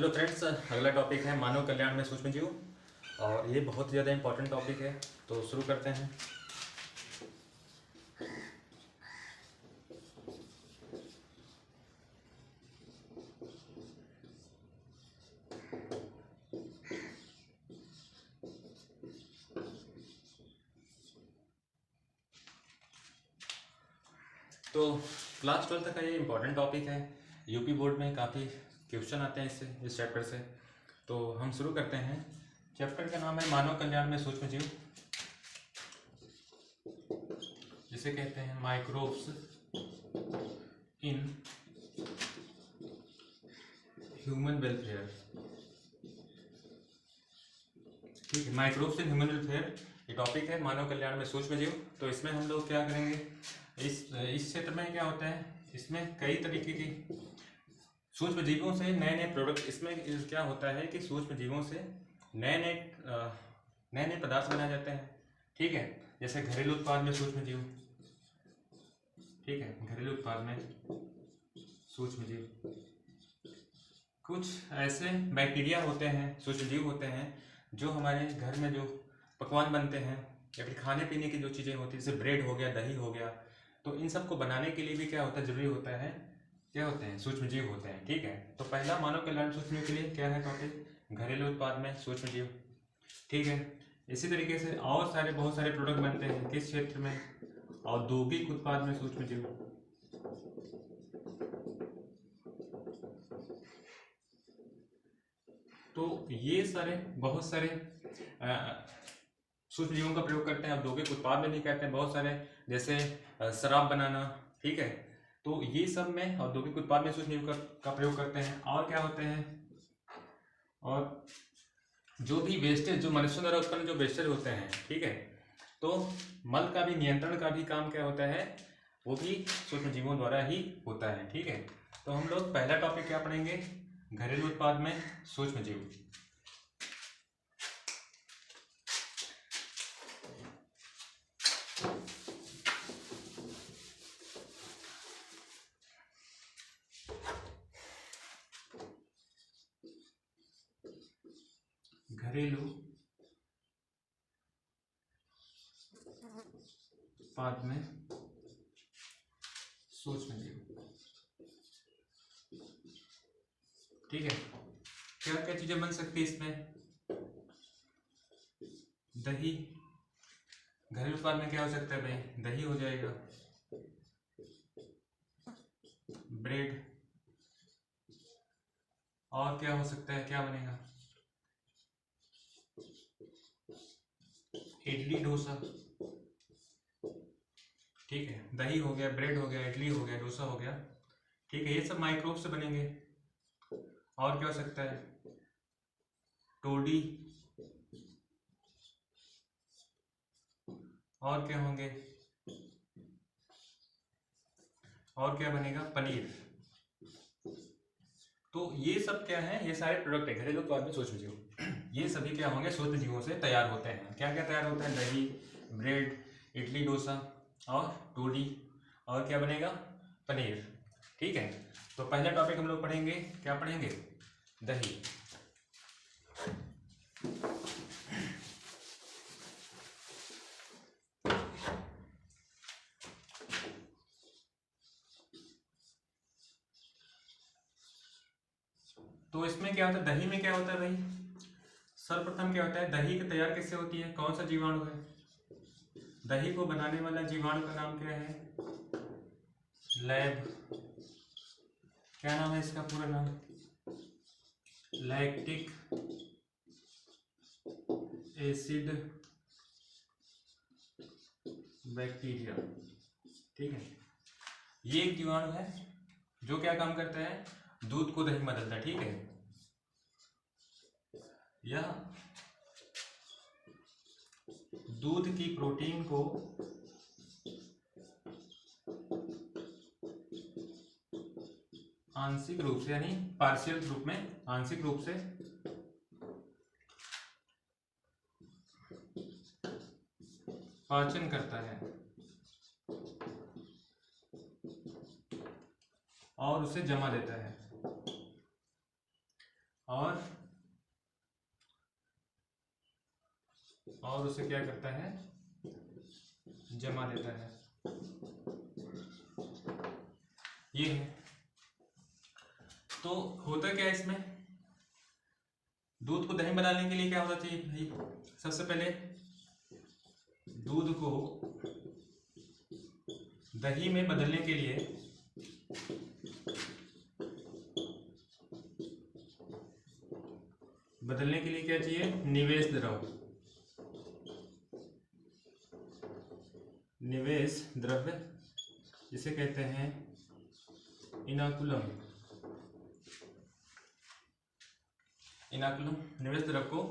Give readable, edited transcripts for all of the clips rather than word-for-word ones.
Hello friends, अगला topic है मानव कल्याण में सूक्ष्म जीव। और ये बहुत ही ज़्यादा इम्पोर्टेंट टॉपिक है, तो शुरू करते हैं। तो क्लास 12 का ये इम्पोर्टेंट टॉपिक है। यूपी बोर्ड में काफ़ी क्वेश्चन आते हैं इससे, इस चैप्टर से। तो हम शुरू करते हैं। चैप्टर का नाम है मानव कल्याण में सूक्ष्म जीव, जिसे कहते हैं माइक्रोब्स इन ह्यूमन वेलफेयर। ठीक है, माइक्रोब्स इन ह्यूमन वेलफेयर ये टॉपिक है, मानव कल्याण में सूक्ष्म जीव। तो इसमें हम लोग क्या करेंगे, इस क्षेत्र में क्या होता है, इसमें कई तरीके की सूक्ष्म जीवों से नए नए प्रोडक्ट, इसमें क्या होता है कि सूक्ष्म जीवों से नए नए पदार्थ बनाए जाते हैं। ठीक है, जैसे घरेलू उत्पाद में सूक्ष्म जीव। ठीक है, घरेलू उत्पाद में सूक्ष्म जीव, कुछ ऐसे बैक्टीरिया होते हैं, सूक्ष्म जीव होते हैं, जो हमारे घर में जो पकवान बनते हैं या फिर खाने पीने की जो चीज़ें होती हैं, जैसे ब्रेड हो गया, दही हो गया, तो इन सब को बनाने के लिए भी क्या होता है, जरूरी होता है, क्या होते हैं, सूक्ष्म जीव होते हैं। ठीक है, तो पहला मानव कल्याण सूक्ष्म जीव के लिए क्या है टॉपिक, घरेलू उत्पाद में सूक्ष्म जीव। ठीक है, इसी तरीके से और बहुत सारे प्रोडक्ट बनते हैं किस क्षेत्र में, औद्योगिक उत्पाद में सूक्ष्म जीव। तो ये बहुत सारे सूक्ष्म जीवों का प्रयोग करते हैं, औद्योगिक उत्पाद में भी कहते हैं बहुत सारे, जैसे शराब बनाना। ठीक है, तो ये सब में औद्योगिक उत्पाद में सूक्ष्म जीव का प्रयोग करते हैं। और क्या होते हैं, और जो भी वेस्टेज, जो मनुष्यों द्वारा उत्पन्न जो वेस्टेज होते हैं, ठीक है, तो मल का भी नियंत्रण का भी काम क्या होता है, वो भी सूक्ष्म जीवों द्वारा ही होता है। ठीक है, तो हम लोग पहला टॉपिक क्या पढ़ेंगे, घरेलू उत्पाद में सूक्ष्म जीव। घरेलू उत्पाद में सूक्ष्म जीव। ठीक है, क्या क्या चीजें बन सकती है इसमें, दही, घरेलू उत्पाद में क्या हो सकता है भाई, दही हो जाएगा, ब्रेड, और क्या हो सकता है, क्या बनेगा, इडली डोसा। ठीक है, दही हो गया, ब्रेड हो गया, इडली हो गया, डोसा हो गया। ठीक है, ये सब माइक्रोब से बनेंगे। और क्या हो सकता है, टोडी, और क्या होंगे, और क्या बनेगा, पनीर। तो ये सब क्या है, ये सारे प्रोडक्ट है घरेलू उत्पाद में सूक्ष्म जीव। ये सभी क्या होंगे, सूक्ष्म जीवों से तैयार होते हैं। क्या क्या तैयार होता है, दही, ब्रेड, इडली डोसा और टोडी, और क्या बनेगा, पनीर। ठीक है, तो पहला टॉपिक हम लोग पढ़ेंगे, क्या पढ़ेंगे, दही। तो इसमें क्या होता है, दही में क्या होता है भाई, सर्वप्रथम क्या होता है, दही की तैयार किससे होती है, कौन सा जीवाणु है, दही को बनाने वाला जीवाणु का नाम क्या है, लैब, क्या नाम है इसका पूरा नाम, लैक्टिक एसिड बैक्टीरिया। ठीक है, ये एक जीवाणु है जो क्या काम करता है, दूध को दही में बदलता है। ठीक है, यह दूध की प्रोटीन को आंशिक रूप से, यानी पार्शियल रूप में, आंशिक रूप से पाचन करता है और उसे जमा देता है। और उसे क्या करता है, जमा देता है। ये है। तो होता क्या है इसमें, दूध को दही बनाने के लिए क्या होना चाहिए भाई, सबसे पहले दूध को दही में बदलने के लिए क्या चाहिए, निवेश द्रव। निवेश द्रव्य जिसे कहते हैं इनाकुलम। निवेश द्रव को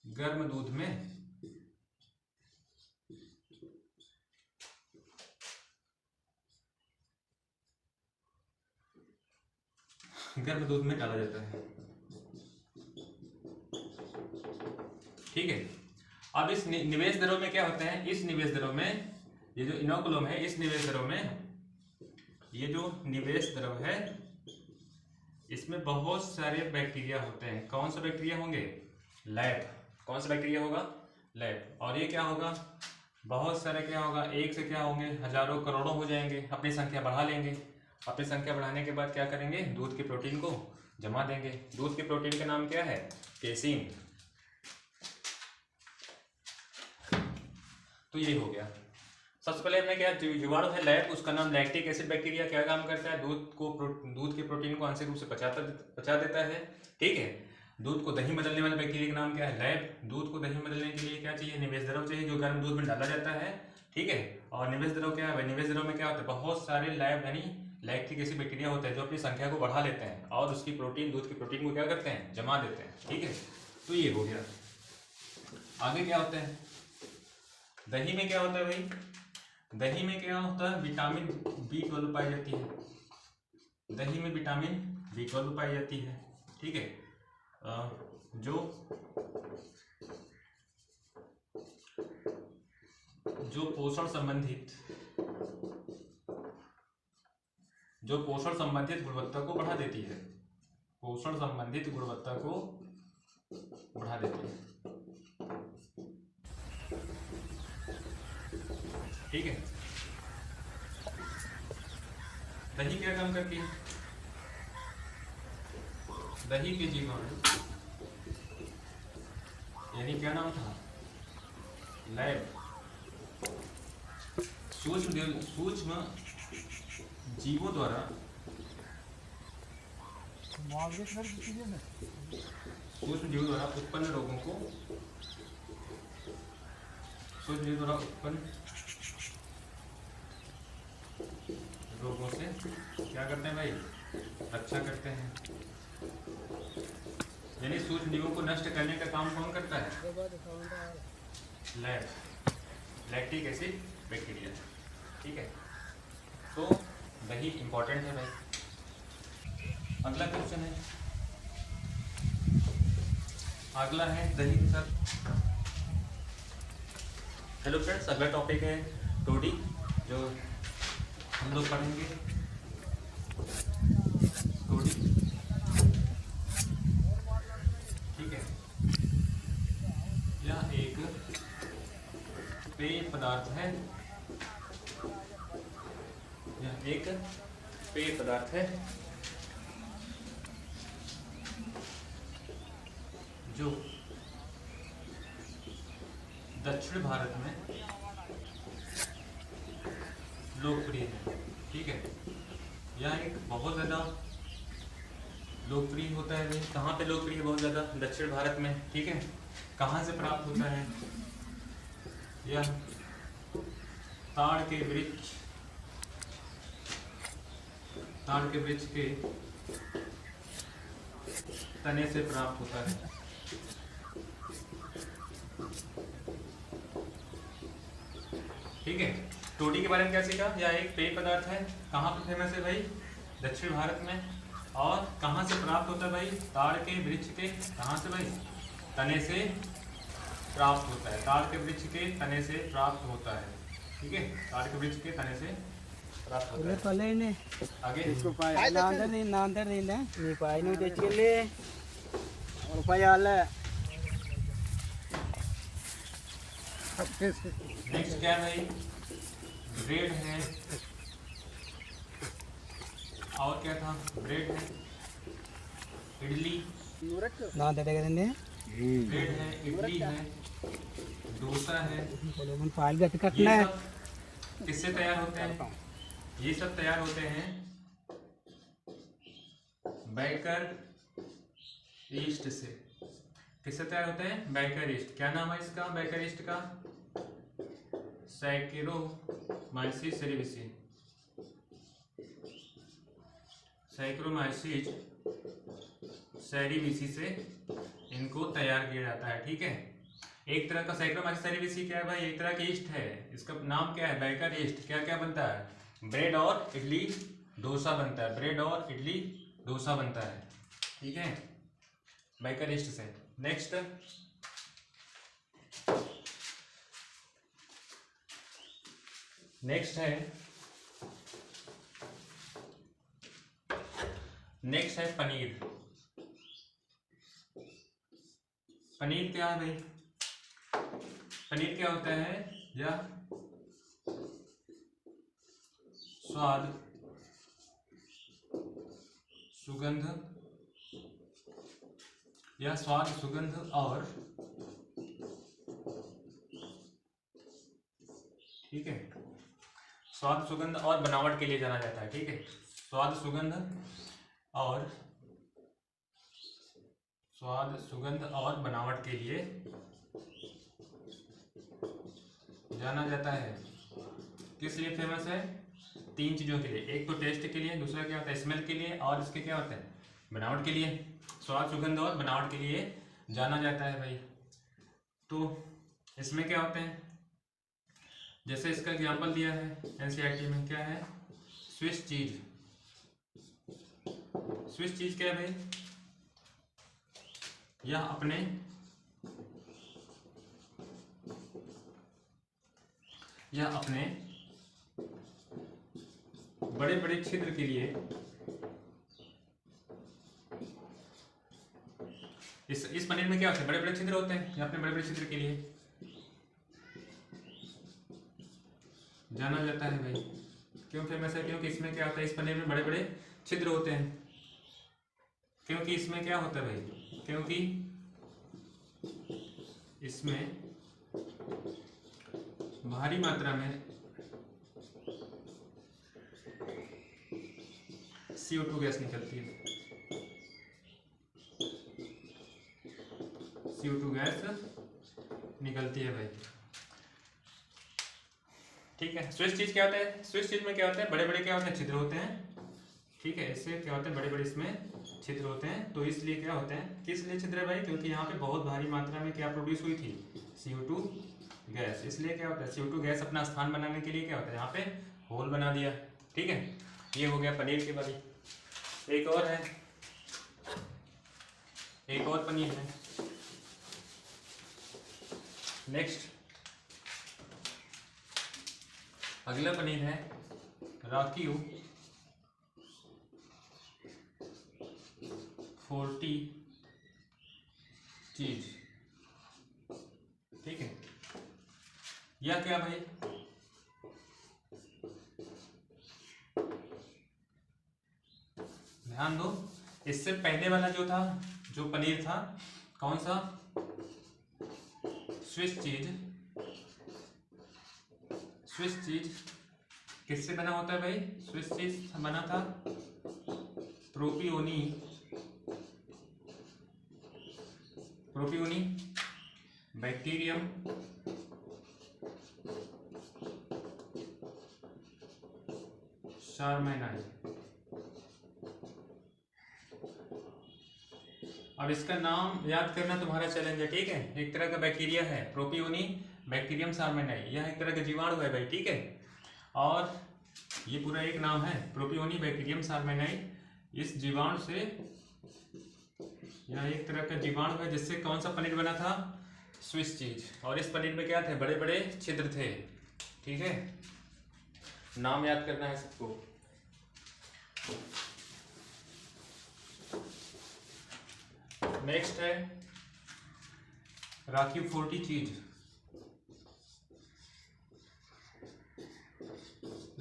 गर्म दूध में डाला जाता है। ठीक है। अब इस निवेश द्रव में क्या होता है, इस निवेश द्रव में ये जो इनोकुलम है, इस निवेश द्रव में ये जो निवेश द्रव है इसमें बहुत सारे बैक्टीरिया होते हैं। कौन सा बैक्टीरिया होंगे, लैब। कौन सा बैक्टीरिया होगा, लैब। और ये क्या होगा, बहुत सारे क्या होगा, एक से क्या होंगे, हजारों करोड़ों हो जाएंगे। अपनी संख्या बढ़ा लेंगे। अपनी संख्या बढ़ाने के बाद क्या करेंगे, दूध के प्रोटीन को जमा देंगे। दूध के प्रोटीन का नाम क्या है, केसीन। तो ये हो गया। सबसे पहले हमने क्या, जीवाणु है लैब, उसका नाम लैक्टिक एसिड बैक्टीरिया। क्या काम करता है, दूध के प्रोटीन को आंशिक रूप से पचा देता है। ठीक है। दूध को दही बदलने वाले बैक्टीरिया का नाम क्या है, लैब। दूध को दही बदलने के लिए क्या चाहिए, निवेश द्रव चाहिए, जो गर्म दूध में डाला जाता है। ठीक है। और निवेश द्रव क्या है, निवेश द्रव में क्या होता है, बहुत सारे लैब यानी लैक्टिक एसिड बैक्टीरिया होते हैं जो अपनी संख्या को बढ़ा लेते हैं और उसकी प्रोटीन, दूध की प्रोटीन को क्या करते हैं, जमा देते हैं। ठीक है। तो ये हो गया। आगे क्या होता है, दही में क्या होता है भाई, दही में क्या होता है, विटामिन B12 पाई जाती है। दही में विटामिन B12 पाई जाती है। ठीक है। जो पोषण संबंधित गुणवत्ता को बढ़ा देती है। पोषण संबंधित गुणवत्ता को बढ़ा देती है। ठीक है। दही क्या काम करती है, दही के जीवाणु यानी क्या नाम था, लैब, सूक्ष्म जीवों द्वारा उत्पन्न रोगों को, रोगों से क्या करते हैं भाई, रक्षा करते हैं। यानी सूक्ष्म जीवों को नष्ट करने का काम कौन करता है, लैब, लैक्टिक एसिड बैक्टीरिया। ठीक है। तो दही इंपॉर्टेंट है भाई। अगला क्वेश्चन है, अगला है दही के साथ। हेलो फ्रेंड्स, अगला टॉपिक है टोडी, जो हम लोग पढ़ेंगे। टोडी, ठीक है। यह एक पेय पदार्थ है। यह एक पेय पदार्थ है जो दक्षिण भारत में लोकप्रिय है। ठीक है। यह एक बहुत ज़्यादा लोकप्रिय होता है भाई। कहाँ पे लोकप्रिय है, बहुत ज़्यादा दक्षिण भारत में। ठीक है। कहाँ से प्राप्त होता है, यह ताड़ के वृक्ष के तने से प्राप्त होता है। ठीक है। टोडी के बारे में क्या सीखा, यह एक पेय पदार्थ है। कहाँ पे फेमस है भाई, दक्षिण भारत में। और कहाँ से प्राप्त होता है भाई, ताड़ के वृक्ष के, कहाँ से भाई, तने से प्राप्त होता है। ताड़ के वृक्ष के तने से प्राप्त होता है। ठीक है। ताड़ के वृक्ष के तने से प्राप्त होता उले है। पले ने आगे नांदर नी पाई नु तेचले और पायाले नेक्स्ट क्या है भाई, ब्रेड है, और क्या था, ब्रेड है, इडली, नांदर देने ब्रेड है, इडली है, डोसा है। बोले मन पाल गत ये कटना है सब किससे तैयार होते हैं? ये सब तैयार होते हैं बेकर ईस्ट से। किससे तैयार होते हैं? Baker yeast. क्या नाम है इसका बेकर ईस्ट का? Saccharomyces cerevisiae. सैकेरोमाइसिस सेरेविसी से इनको तैयार किया जाता है। ठीक है, एक तरह का सैकेरोमाइसिस सेरेविसी क्या है भाई? एक तरह की ईस्ट है, इसका नाम क्या है? Baker yeast. क्या क्या बनता है? ब्रेड और इडली डोसा बनता है, ब्रेड और इडली डोसा बनता है। ठीक है, बेकर ईस्ट से। नेक्स्ट है पनीर। पनीर क्या है भाई? पनीर क्या होता है? यह स्वाद, सुगंध, यह स्वाद, सुगंध और ठीक है, स्वाद, सुगंध और बनावट के लिए जाना जाता है। ठीक है, स्वाद, सुगंध और बनावट के लिए जाना जाता है। किस लिए फेमस है? 3 चीज़ों के लिए। एक तो टेस्ट के लिए, दूसरा क्या होता है? स्मेल के लिए, और इसके क्या होता है? बनावट के लिए। स्वाद, सुगंध और बनावट के लिए जाना जाता है भाई। तो इसमें क्या होते हैं? जैसे इसका एग्जाम्पल दिया है एनसीईआरटी में, क्या है? Swiss cheese. स्विस चीज क्या है भाई? यह अपने बड़े बड़े छिद्र के लिए, इस पनीर में क्या होता है? बड़े बड़े छिद्र होते हैं, यह अपने बड़े बड़े छिद्र के लिए जाना जाता है भाई। क्यों फेमस है? क्योंकि इसमें क्या होता है? इस पनीर में बड़े बड़े छिद्र होते हैं। क्योंकि इसमें क्या होता है भाई? क्योंकि इसमें भारी मात्रा में CO2 गैस निकलती है। CO2 गैस निकलती है भाई। ठीक है, स्विस चीज क्या होता है? स्विस चीज में क्या होता है? बड़े बड़े क्या होते हैं? छिद्र होते हैं। ठीक है, इससे क्या होते हैं? बड़े बड़े इसमें छिद्र होते हैं। तो इसलिए क्या होते हैं? किस लिए छिद्र है भाई? क्योंकि यहाँ पे बहुत भारी मात्रा में क्या प्रोड्यूस हुई थी? CO2 gas. इसलिए क्या होता है? CO2 गैस अपना स्थान बनाने के लिए क्या होता है? यहाँ पे होल बना दिया। ठीक है, ये हो गया पनीर के बारे। एक और है, एक और पनीर है। नेक्स्ट अगला पनीर है राक्यू 40 चीज। ठीक है, यह क्या भाई? ध्यान दो, इससे पहले वाला जो था, जो पनीर था, कौन सा? Swiss cheese. स्विस चीज किससे बना होता है भाई? स्विस चीज बना था प्रोपियोनी बैक्टीरियम शारमेनाई। अब इसका नाम याद करना तुम्हारा चैलेंज है। ठीक है, एक तरह का बैक्टीरिया है प्रोपियोनी बैक्टीरियम शारमेनाई। यह एक तरह का जीवाणु है भाई। ठीक है, और ये पूरा एक नाम है प्रोपियोनी बैक्टीरियम शारमेनाई। इस जीवाणु से, यह एक तरह का जीवाणु है जिससे कौन सा पनीर बना था? Swiss cheese. और इस पनीर में क्या थे? बड़े बड़े छिद्र थे। ठीक है, नाम याद करना है सबको। नेक्स्ट है राखी फोर्टी चीज।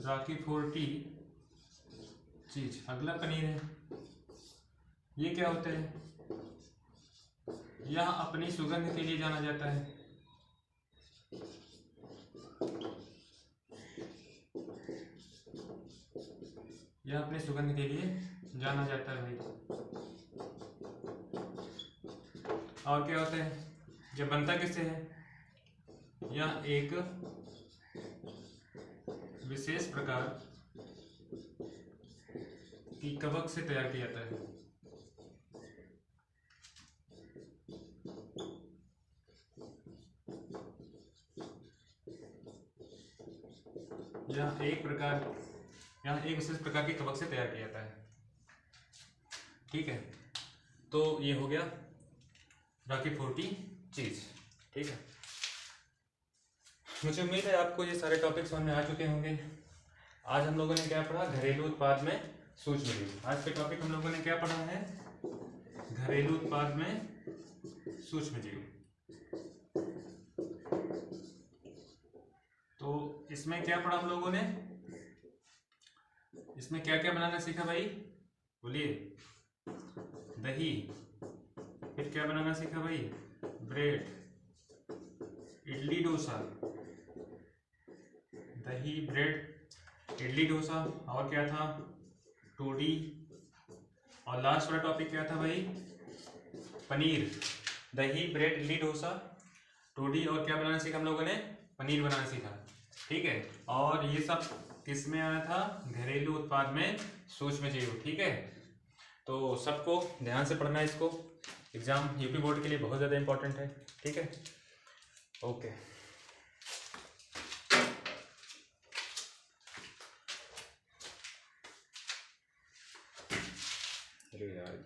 राखी फोर्टी चीज। अगला पनीर है। ये क्या होता है? यह अपनी सुगंध के लिए जाना जाता है। यह अपने सुगंध के लिए जाना जाता है भाई। और क्या होता है? जब बनता किससे है? यह एक विशेष प्रकार की कवक से तैयार किया जाता है। यह एक विशेष प्रकार की कवक से तैयार किया जाता है। ठीक है, तो ये हो गया राखी फोर्टी चीज। ठीक है, मुझे उम्मीद है आपको ये सारे टॉपिक्स समझ में आ चुके होंगे। आज हम लोगों ने क्या पढ़ा? घरेलू उत्पाद में सूक्ष्म जीव। आज के टॉपिक हम लोगों ने क्या पढ़ा है? घरेलू उत्पाद में सूक्ष्म जीव। तो इसमें क्या पढ़ा हम लोगों ने? इसमें क्या क्या बनाना सीखा भाई? बोलिए। दही। फिर क्या बनाना सीखा भाई? ब्रेड, इडली डोसा। दही, ब्रेड, इडली डोसा। और क्या था? टोडी। और लास्ट वाला टॉपिक क्या था भाई? पनीर। दही, ब्रेड, इडली डोसा, टोडी और क्या बनाना सीखा हम लोगों ने? पनीर बनाना सीखा। ठीक है, और ये सब किस में आया था? घरेलू उत्पाद में सूक्ष्म जीव। ठीक है, तो सबको ध्यान से पढ़ना है इसको। एग्जाम यूपी बोर्ड के लिए बहुत ज़्यादा इंपॉर्टेंट है। ठीक है, ओके। अरे यार